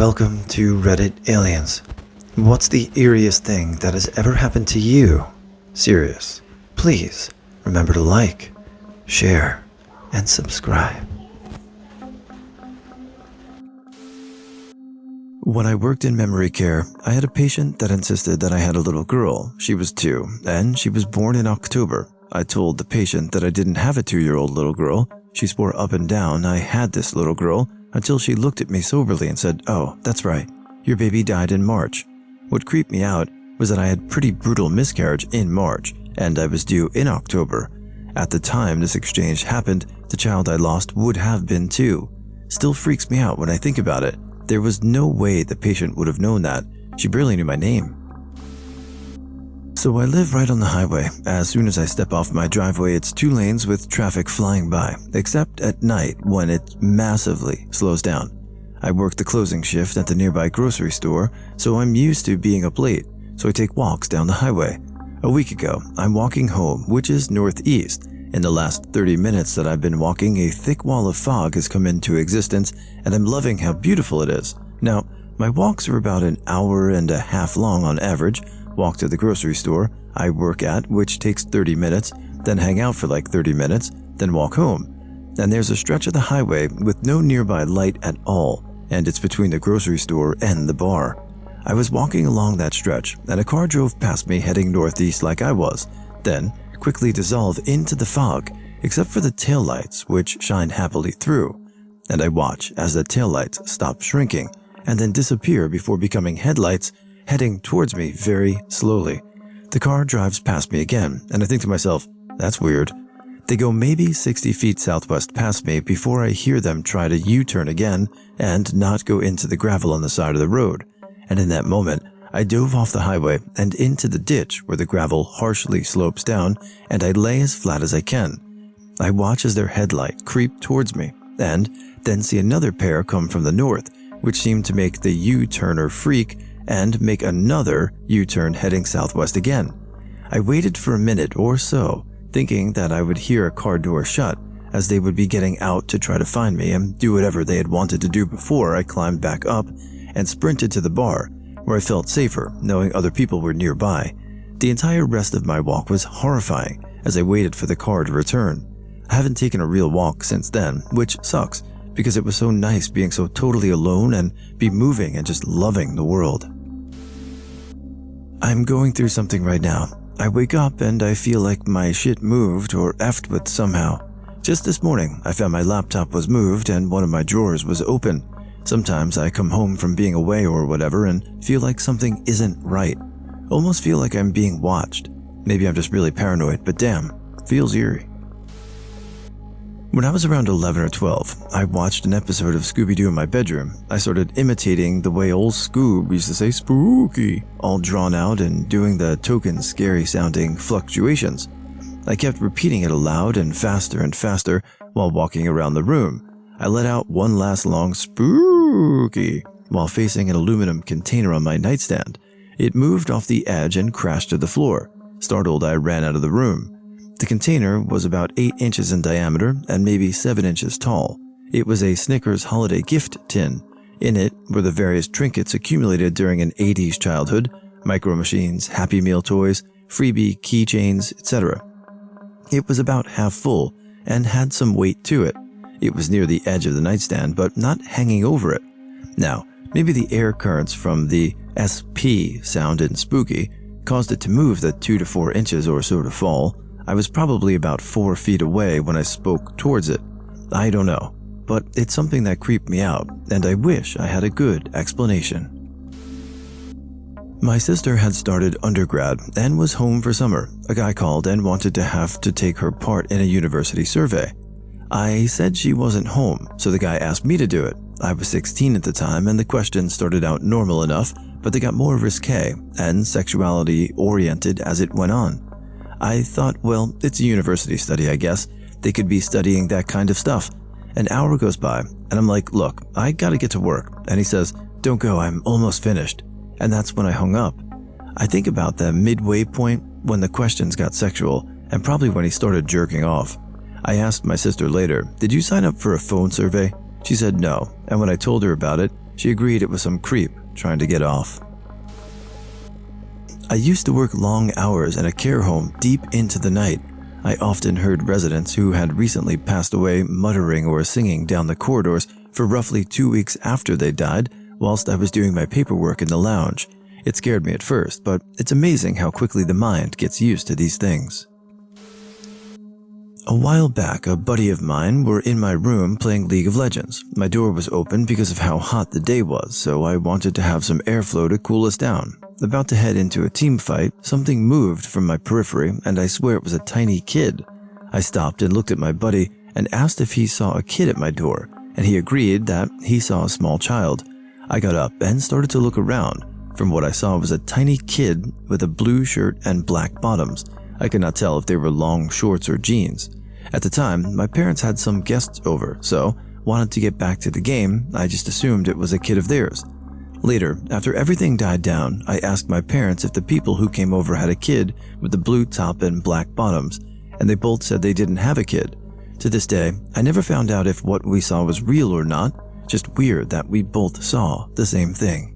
Welcome to Reddit Aliens. What's the eeriest thing that has ever happened to you? Serious. Please remember to like, share, and subscribe. When I worked in memory care, I had a patient that insisted that I had a little girl. She was 2, and she was born in October. I told the patient that I didn't have a 2-year-old little girl. She swore up and down I had this little girl until she looked at me soberly and said, "Oh, that's right. Your baby died in March." What creeped me out was that I had pretty brutal miscarriage in March, and I was due in October. At the time this exchange happened, the child I lost would have been 2. Still freaks me out when I think about it. There was no way the patient would have known that. She barely knew my name. So I live right on the highway. As soon as I step off my driveway, it's 2 lanes with traffic flying by, except at night when it massively slows down. I work the closing shift at the nearby grocery store, so I'm used to being up late, so I take walks down the highway. A week ago, I'm walking home, which is northeast. In the last 30 minutes that I've been walking, a thick wall of fog has come into existence, and I'm loving how beautiful it is. Now, my walks are about an hour and a half long on average. Walk to the grocery store I work at, which takes 30 minutes, then hang out for like 30 minutes, then walk home. And there's a stretch of the highway with no nearby light at all, and it's between the grocery store and the bar. I was walking along that stretch, and a car drove past me heading northeast like I was, then quickly dissolve into the fog, except for the taillights, which shine happily through. And I watch as the taillights stop shrinking, and then disappear before becoming headlights, heading towards me very slowly. The car drives past me again, and I think to myself, that's weird. They go maybe 60 feet southwest past me before I hear them try to U-turn again and not go into the gravel on the side of the road. And in that moment, I dove off the highway and into the ditch where the gravel harshly slopes down, and I lay as flat as I can. I watch as their headlight creep towards me, and then see another pair come from the north, which seemed to make the U-turner freak and make another U-turn heading southwest again. I waited for a minute or so, thinking that I would hear a car door shut, as they would be getting out to try to find me and do whatever they had wanted to do before I climbed back up and sprinted to the bar, where I felt safer knowing other people were nearby. The entire rest of my walk was horrifying as I waited for the car to return. I haven't taken a real walk since then, which sucks because it was so nice being so totally alone and be moving and just loving the world. I'm going through something right now. I wake up and I feel like my shit moved or effed with somehow. Just this morning, I found my laptop was moved and one of my drawers was open. Sometimes I come home from being away or whatever and feel like something isn't right. Almost feel like I'm being watched. Maybe I'm just really paranoid, but damn, feels eerie. When I was around 11 or 12, I watched an episode of Scooby-Doo in my bedroom. I started imitating the way old Scoob used to say spooky, all drawn out and doing the token scary sounding fluctuations. I kept repeating it aloud and faster while walking around the room. I let out one last long spooky while facing an aluminum container on my nightstand. It moved off the edge and crashed to the floor. Startled, I ran out of the room. The container was about 8 inches in diameter and maybe 7 inches tall. It was a Snickers holiday gift tin. In it were the various trinkets accumulated during an 80s childhood, micro machines, Happy Meal toys, freebie keychains, etc. It was about half full and had some weight to it. It was near the edge of the nightstand, but not hanging over it. Now, maybe the air currents from the SP sound in spooky caused it to move the 2 to 4 inches or so to fall. I was probably about 4 feet away when I spoke towards it. I don't know, but it's something that creeped me out, and I wish I had a good explanation. My sister had started undergrad and was home for summer. A guy called and wanted to have to take her part in a university survey. I said she wasn't home, so the guy asked me to do it. I was 16 at the time, and the questions started out normal enough, but they got more risque and sexuality-oriented as it went on. I thought, well, it's a university study, I guess. They could be studying that kind of stuff. An hour goes by, and I'm like, look, I gotta get to work. And he says, don't go, I'm almost finished. And that's when I hung up. I think about the midway point when the questions got sexual, and probably when he started jerking off. I asked my sister later, did you sign up for a phone survey? She said no, and when I told her about it, She agreed it was some creep trying to get off. I used to work long hours in a care home deep into the night. I often heard residents who had recently passed away muttering or singing down the corridors for roughly 2 weeks after they died whilst I was doing my paperwork in the lounge. It scared me at first, but it's amazing how quickly the mind gets used to these things. A while back, a buddy of mine were in my room playing League of Legends. My door was open because of how hot the day was, so I wanted to have some airflow to cool us down. About to head into a team fight, something moved from my periphery, and I swear it was a tiny kid. I stopped and looked at my buddy and asked if he saw a kid at my door, and he agreed that he saw a small child. I got up and started to look around. From what I saw was a tiny kid with a blue shirt and black bottoms. I could not tell if they were long shorts or jeans. At the time, my parents had some guests over, so wanted to get back to the game. I just assumed it was a kid of theirs. Later, after everything died down, I asked my parents if the people who came over had a kid with the blue top and black bottoms, and they both said they didn't have a kid. To this day, I never found out if what we saw was real or not, just weird that we both saw the same thing.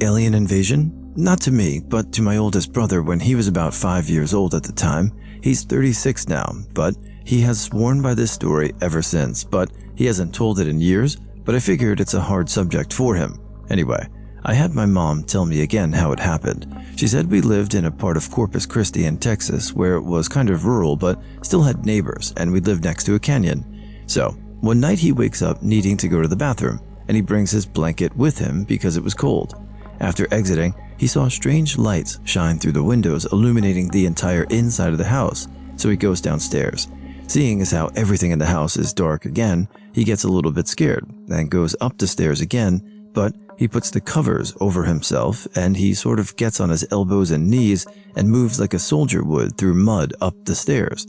Alien invasion? Not to me, but to my oldest brother when he was about 5 years old at the time. He's 36 now, but he has sworn by this story ever since, but he hasn't told it in years, but I figured it's a hard subject for him. Anyway, I had my mom tell me again how it happened. She said we lived in a part of Corpus Christi in Texas where it was kind of rural but still had neighbors, and we lived next to a canyon. So, one night he wakes up needing to go to the bathroom, and he brings his blanket with him because it was cold. After exiting, he saw strange lights shine through the windows illuminating the entire inside of the house, so he goes downstairs. Seeing as how everything in the house is dark again, he gets a little bit scared and goes up the stairs again, but he puts the covers over himself and he sort of gets on his elbows and knees and moves like a soldier would through mud up the stairs.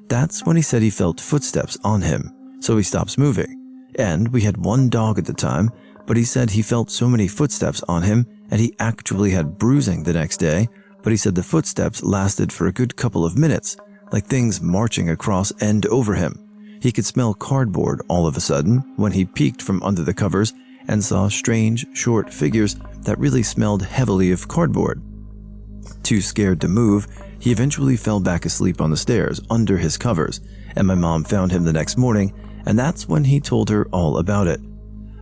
That's when he said he felt footsteps on him, so he stops moving. And we had one dog at the time, but he said he felt so many footsteps on him and he actually had bruising the next day, but he said the footsteps lasted for a good couple of minutes, like things marching across and over him. He could smell cardboard all of a sudden when he peeked from under the covers and saw strange, short figures that really smelled heavily of cardboard. Too scared to move, he eventually fell back asleep on the stairs under his covers, and my mom found him the next morning, and that's when he told her all about it.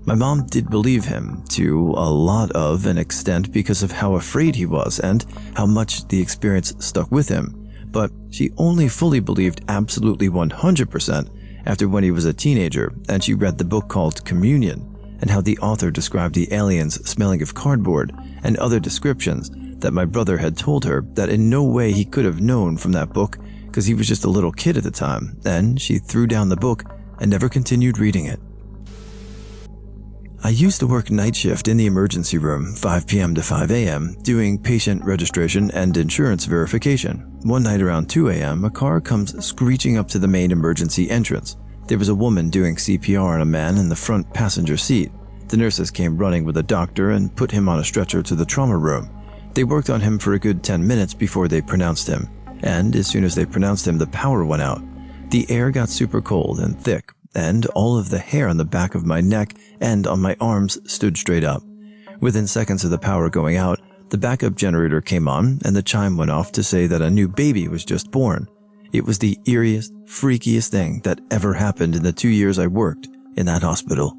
My mom did believe him to a lot of an extent because of how afraid he was and how much the experience stuck with him, but she only fully believed absolutely 100% after when he was a teenager and she read the book called Communion and how the author described the aliens smelling of cardboard and other descriptions that my brother had told her that in no way he could have known from that book because he was just a little kid at the time, and she threw down the book and never continued reading it. I used to work night shift in the emergency room, 5 p.m. to 5 a.m., doing patient registration and insurance verification. One night around 2 a.m., a car comes screeching up to the main emergency entrance. There was a woman doing CPR on a man in the front passenger seat. The nurses came running with a doctor and put him on a stretcher to the trauma room. They worked on him for a good 10 minutes before they pronounced him, and as soon as they pronounced him, the power went out. The air got super cold and thick, and all of the hair on the back of my neck and on my arms stood straight up. Within seconds of the power going out, the backup generator came on and the chime went off to say that a new baby was just born. It was the eeriest, freakiest thing that ever happened in the 2 years I worked in that hospital.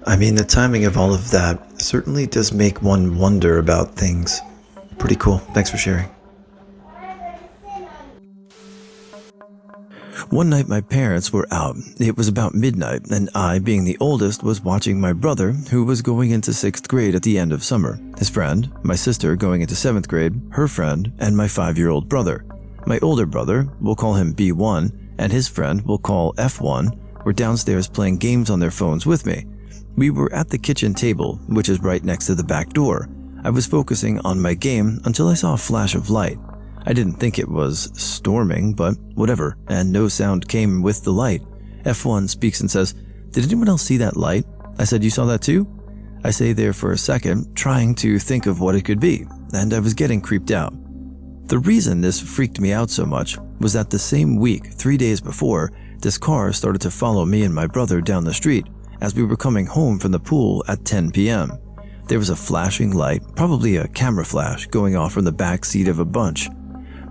I mean, the timing of all of that certainly does make one wonder about things. Pretty cool. Thanks for sharing. One night my parents were out. It was about midnight, and I, being the oldest, was watching my brother, who was going into 6th grade at the end of summer, his friend, my sister going into 7th grade, her friend, and my 5-year-old brother. My older brother, we'll call him B1, and his friend, we'll call F1, were downstairs playing games on their phones with me. We were at the kitchen table, which is right next to the back door. I was focusing on my game until I saw a flash of light. I didn't think it was storming, but whatever, and no sound came with the light. F1 speaks and says, "Did anyone else see that light?" I said, "You saw that too?" I stayed there for a second, trying to think of what it could be, and I was getting creeped out. The reason this freaked me out so much was that the same week, 3 days before, this car started to follow me and my brother down the street, as we were coming home from the pool at 10 p.m. There was a flashing light, probably a camera flash, going off from the back seat of a bunch.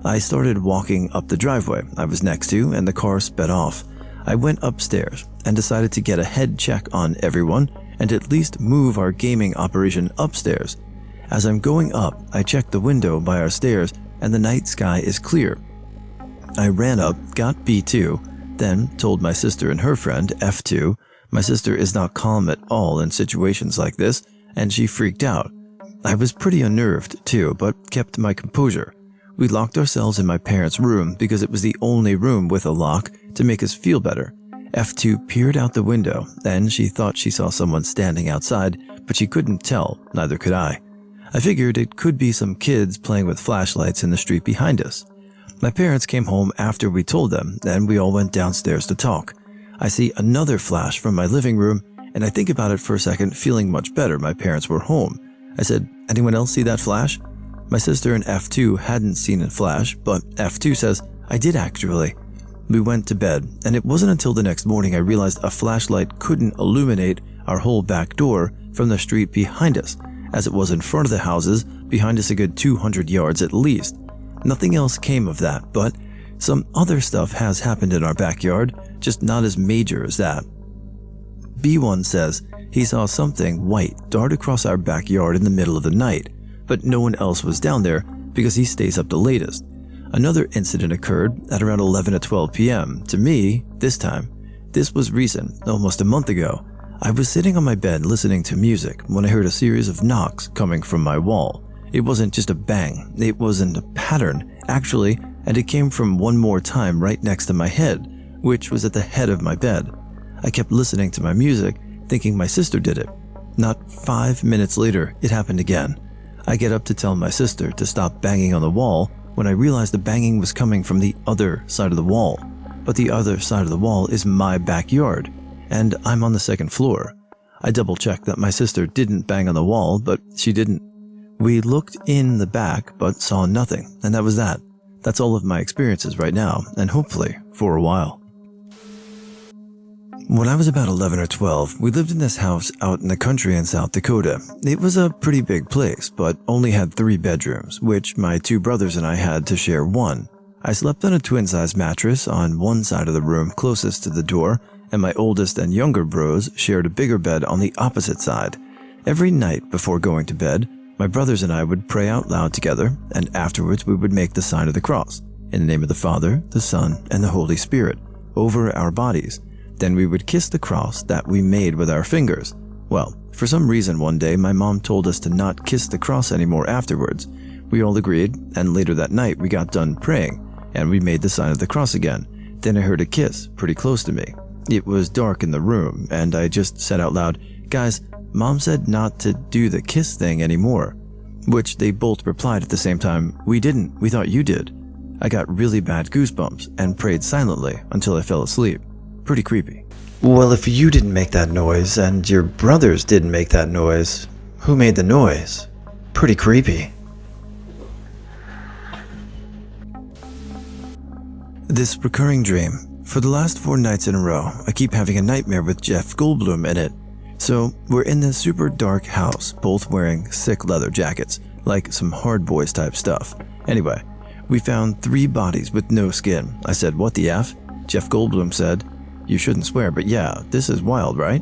I started walking up the driveway I was next to, and the car sped off. I went upstairs and decided to get a head check on everyone and at least move our gaming operation upstairs. As I'm going up, I check the window by our stairs and the night sky is clear. I ran up, got B2, then told my sister and her friend, F2. My sister is not calm at all in situations like this, and she freaked out. I was pretty unnerved too, but kept my composure. We locked ourselves in my parents' room because it was the only room with a lock to make us feel better. F2 peered out the window, and she thought she saw someone standing outside, but she couldn't tell, neither could I. I figured it could be some kids playing with flashlights in the street behind us. My parents came home after we told them, and we all went downstairs to talk. I see another flash from my living room, and I think about it for a second, feeling much better my parents were home. I said, "Anyone else see that flash?" My sister and F2 hadn't seen a flash, but F2 says, "I did actually." We went to bed, and it wasn't until the next morning I realized a flashlight couldn't illuminate our whole back door from the street behind us, as it was in front of the houses, behind us a good 200 yards at least. Nothing else came of that, but some other stuff has happened in our backyard, just not as major as that. B1 says he saw something white dart across our backyard in the middle of the night, but no one else was down there because he stays up the latest. Another incident occurred at around 11 to 12 p.m. To me, this was recent, almost a month ago. I was sitting on my bed listening to music when I heard a series of knocks coming from my wall. It wasn't just a bang, it wasn't a pattern, actually, and it came from one more time right next to my head, which was at the head of my bed. I kept listening to my music, thinking my sister did it. Not 5 minutes later, it happened again. I get up to tell my sister to stop banging on the wall when I realized the banging was coming from the other side of the wall. But the other side of the wall is my backyard, and I'm on the second floor. I double-checked that my sister didn't bang on the wall, but she didn't. We looked in the back, but saw nothing, and that was that. That's all of my experiences right now, and hopefully for a while. When I was about 11 or 12, we lived in this house out in the country in South Dakota. It was a pretty big place, but only had 3 bedrooms, which my 2 brothers and I had to share one. I slept on a twin-size mattress on one side of the room closest to the door, and my oldest and younger bros shared a bigger bed on the opposite side. Every night before going to bed, my brothers and I would pray out loud together, and afterwards we would make the sign of the cross, in the name of the Father, the Son, and the Holy Spirit, over our bodies. Then we would kiss the cross that we made with our fingers. Well, for some reason one day my mom told us to not kiss the cross anymore afterwards. We all agreed, and later that night we got done praying, and we made the sign of the cross again. Then I heard a kiss pretty close to me. It was dark in the room, and I just said out loud, "Guys, Mom said not to do the kiss thing anymore." Which they both replied at the same time, "We didn't, we thought you did." I got really bad goosebumps and prayed silently until I fell asleep. Pretty creepy. Well, if you didn't make that noise and your brothers didn't make that noise, who made the noise? Pretty creepy. This recurring dream. For the last 4 nights in a row, I keep having a nightmare with Jeff Goldblum in it. So, we're in this super dark house, both wearing sick leather jackets, like some Hard Boys type stuff. Anyway, we found 3 bodies with no skin. I said, "What the F?" Jeff Goldblum said, "You shouldn't swear, but yeah, this is wild, right?"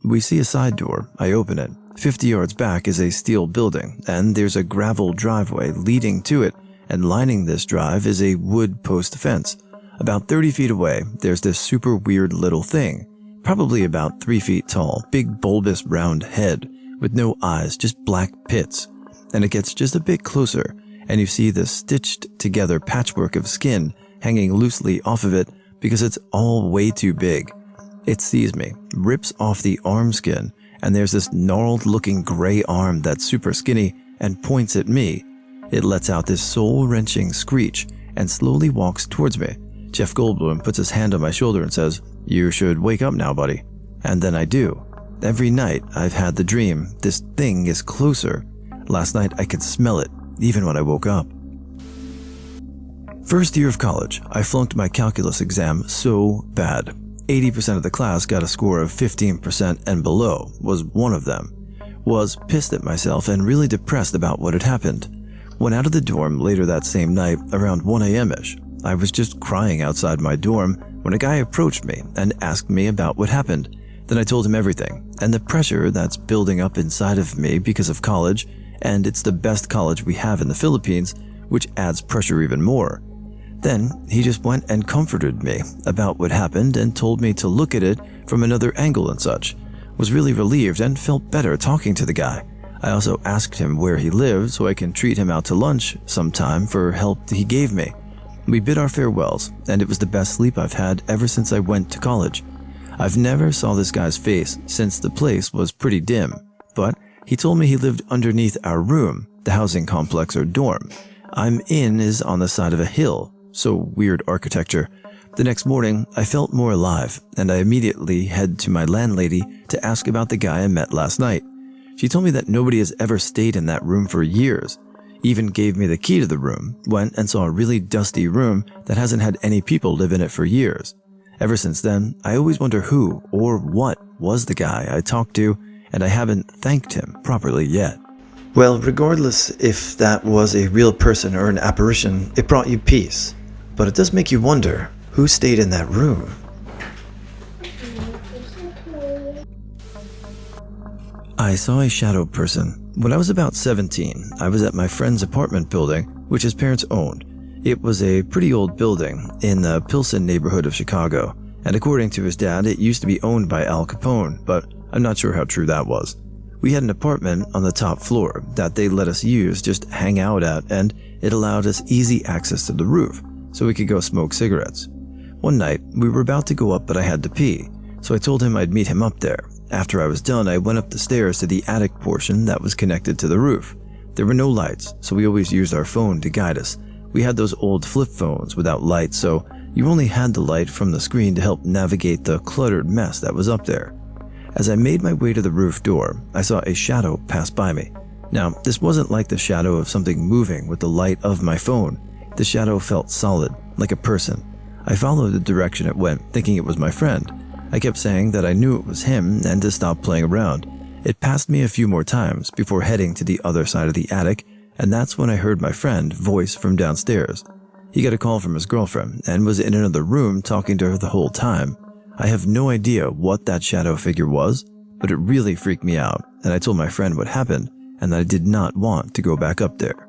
We see a side door. I open it. 50 yards back is a steel building, and there's a gravel driveway leading to it, and lining this drive is a wood post fence. About 30 feet away, there's this super weird little thing, probably about 3 feet tall, big bulbous round head, with no eyes, just black pits. And it gets just a bit closer, and you see the stitched together patchwork of skin hanging loosely off of it, because it's all way too big. It sees me, rips off the arm skin, and there's this gnarled looking gray arm that's super skinny and points at me. It lets out this soul-wrenching screech and slowly walks towards me. Jeff Goldblum puts his hand on my shoulder and says, "You should wake up now, buddy." And then I do. Every night I've had the dream this thing is closer. Last night I could smell it, even when I woke up. First year of college, I flunked my calculus exam so bad. 80% of the class got a score of 15% and below, was one of them. Was pissed at myself and really depressed about what had happened. Went out of the dorm later that same night around 1 a.m.-ish. I was just crying outside my dorm when a guy approached me and asked me about what happened. Then I told him everything and the pressure that's building up inside of me because of college, and it's the best college we have in the Philippines, which adds pressure even more. Then he just went and comforted me about what happened and told me to look at it from another angle and such. Was really relieved and felt better talking to the guy. I also asked him where he lived so I can treat him out to lunch sometime for help he gave me. We bid our farewells, and it was the best sleep I've had ever since I went to college. I've never saw this guy's face since the place was pretty dim, but he told me he lived underneath our room, the housing complex or dorm. I'm in is on the side of a hill, so weird architecture. The next morning, I felt more alive, and I immediately head to my landlady to ask about the guy I met last night. She told me that nobody has ever stayed in that room for years. Even gave me the key to the room, went and saw a really dusty room that hasn't had any people live in it for years. Ever since then, I always wonder who or what was the guy I talked to, and I haven't thanked him properly yet. Well, regardless if that was a real person or an apparition, it brought you peace. But it does make you wonder, who stayed in that room? I saw a shadow person. When I was about 17, I was at my friend's apartment building, which his parents owned. It was a pretty old building in the Pilsen neighborhood of Chicago, and according to his dad, it used to be owned by Al Capone, but I'm not sure how true that was. We had an apartment on the top floor that they let us use, just hang out at, and it allowed us easy access to the roof, so we could go smoke cigarettes. One night, we were about to go up, but I had to pee, so I told him I'd meet him up there. After I was done, I went up the stairs to the attic portion that was connected to the roof. There were no lights, so we always used our phone to guide us. We had those old flip phones without lights, so you only had the light from the screen to help navigate the cluttered mess that was up there. As I made my way to the roof door, I saw a shadow pass by me. Now, this wasn't like the shadow of something moving with the light of my phone. The shadow felt solid, like a person. I followed the direction it went, thinking it was my friend. I kept saying that I knew it was him and to stop playing around. It passed me a few more times before heading to the other side of the attic, and that's when I heard my friend voice from downstairs. He got a call from his girlfriend and was in another room talking to her the whole time. I have no idea what that shadow figure was, but it really freaked me out, and I told my friend what happened and that I did not want to go back up there.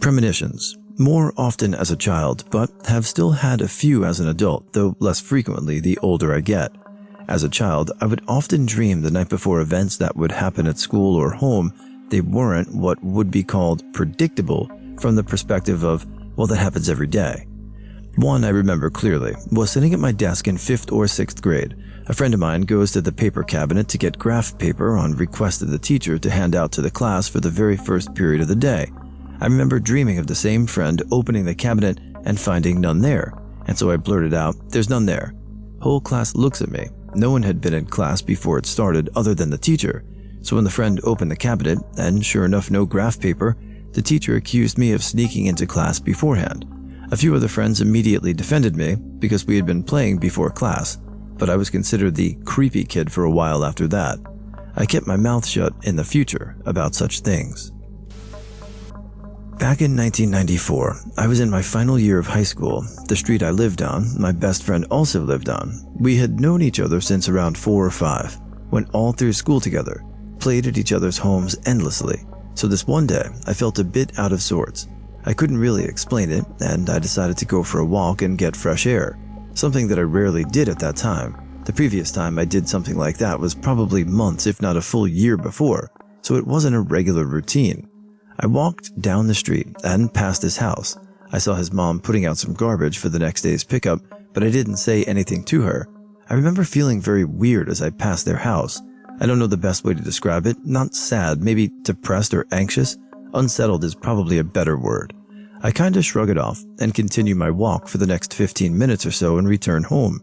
Premonitions. More often as a child, but have still had a few as an adult, though less frequently the older I get. As a child, I would often dream the night before events that would happen at school or home. They weren't what would be called predictable from the perspective of, well, that happens every day. One I remember clearly was sitting at my desk in 5th or 6th grade. A friend of mine goes to the paper cabinet to get graph paper on request of the teacher to hand out to the class for the very first period of the day. I remember dreaming of the same friend opening the cabinet and finding none there, and so I blurted out, "There's none there." Whole class looks at me. No one had been in class before it started other than the teacher, so when the friend opened the cabinet, and sure enough no graph paper, the teacher accused me of sneaking into class beforehand. A few other friends immediately defended me because we had been playing before class, but I was considered the creepy kid for a while after that. I kept my mouth shut in the future about such things. Back in 1994, I was in my final year of high school. The street I lived on, my best friend also lived on. We had known each other since around 4 or 5, went all through school together, played at each other's homes endlessly. So this one day, I felt a bit out of sorts. I couldn't really explain it, and I decided to go for a walk and get fresh air, something that I rarely did at that time. The previous time I did something like that was probably months, if not a full year before, so it wasn't a regular routine. I walked down the street and past his house. I saw his mom putting out some garbage for the next day's pickup, but I didn't say anything to her. I remember feeling very weird as I passed their house. I don't know the best way to describe it. Not sad, maybe depressed or anxious. Unsettled is probably a better word. I kinda shrug it off and continue my walk for the next 15 minutes or so and return home.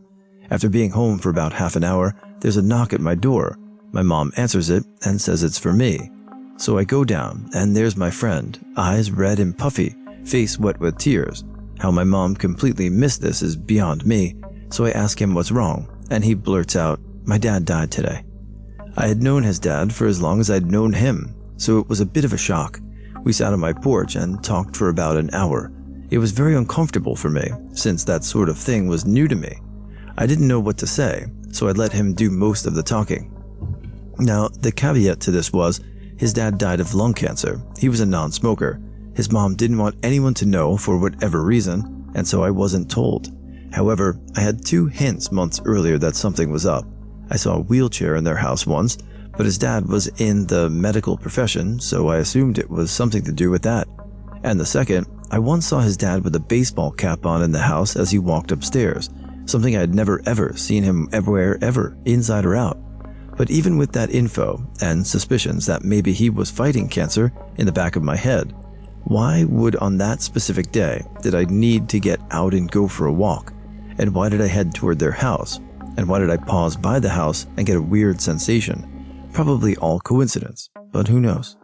After being home for about half an hour, there's a knock at my door. My mom answers it and says it's for me. So I go down, and there's my friend, eyes red and puffy, face wet with tears. How my mom completely missed this is beyond me. So I ask him what's wrong, and he blurts out, "My dad died today." I had known his dad for as long as I'd known him, so it was a bit of a shock. We sat on my porch and talked for about an hour. It was very uncomfortable for me, since that sort of thing was new to me. I didn't know what to say, so I let him do most of the talking. Now, the caveat to this was, his dad died of lung cancer. He was a non-smoker. His mom didn't want anyone to know for whatever reason, and so I wasn't told. However, I had 2 hints months earlier that something was up. I saw a wheelchair in their house once, but his dad was in the medical profession, so I assumed it was something to do with that. And the second, I once saw his dad with a baseball cap on in the house as he walked upstairs, something I had never ever seen him wear ever, inside or out. But even with that info, and suspicions that maybe he was fighting cancer in the back of my head, why would on that specific day did I need to get out and go for a walk? And why did I head toward their house? And why did I pause by the house and get a weird sensation? Probably all coincidence, but who knows?